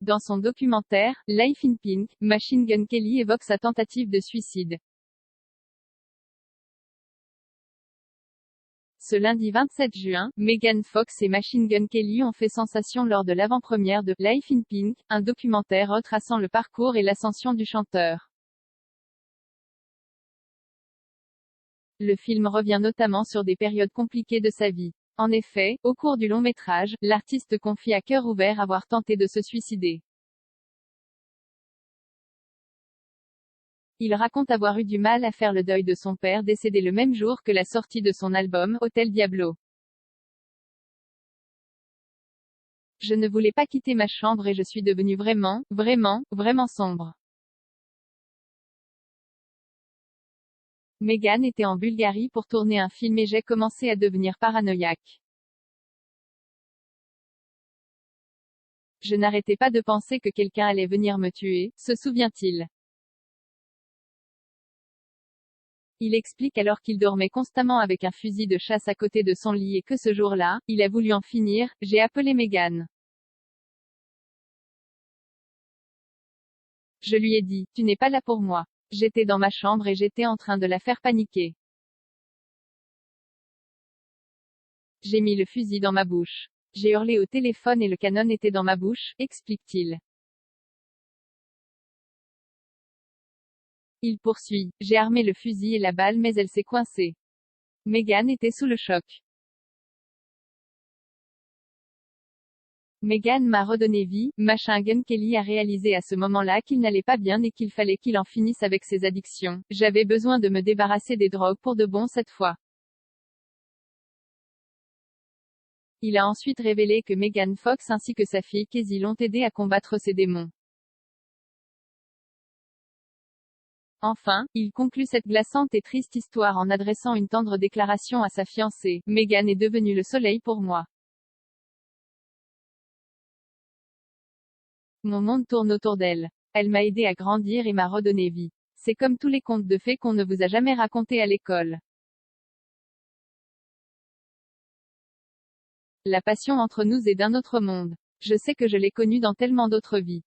Dans son documentaire, Life in Pink, Machine Gun Kelly évoque sa tentative de suicide. Ce lundi 27 juin, Megan Fox et Machine Gun Kelly ont fait sensation lors de l'avant-première de Life in Pink, un documentaire retraçant le parcours et l'ascension du chanteur. Le film revient notamment sur des périodes compliquées de sa vie. En effet, au cours du long-métrage, l'artiste confie à cœur ouvert avoir tenté de se suicider. Il raconte avoir eu du mal à faire le deuil de son père décédé le même jour que la sortie de son album, Hotel Diablo. Je ne voulais pas quitter ma chambre et je suis devenu vraiment sombre. Megan était en Bulgarie pour tourner un film et j'ai commencé à devenir paranoïaque. Je n'arrêtais pas de penser que quelqu'un allait venir me tuer, se souvient-il. Il explique alors qu'il dormait constamment avec un fusil de chasse à côté de son lit et que ce jour-là, il a voulu en finir. J'ai appelé Megan. Je lui ai dit, tu n'es pas là pour moi. J'étais dans ma chambre et j'étais en train de la faire paniquer. J'ai mis le fusil dans ma bouche. J'ai hurlé au téléphone et le canon était dans ma bouche, explique-t-il. Il poursuit. J'ai armé le fusil et la balle mais elle s'est coincée. Megan était sous le choc. Megan m'a redonné vie. Machine Gun Kelly a réalisé à ce moment-là qu'il n'allait pas bien et qu'il fallait qu'il en finisse avec ses addictions. J'avais besoin de me débarrasser des drogues pour de bon cette fois. Il a ensuite révélé que Megan Fox ainsi que sa fille Casey l'ont aidé à combattre ses démons. Enfin, il conclut cette glaçante et triste histoire en adressant une tendre déclaration à sa fiancée. Megan est devenue le soleil pour moi. Mon monde tourne autour d'elle. Elle m'a aidé à grandir et m'a redonné vie. C'est comme tous les contes de fées qu'on ne vous a jamais racontés à l'école. La passion entre nous est d'un autre monde. Je sais que je l'ai connue dans tellement d'autres vies.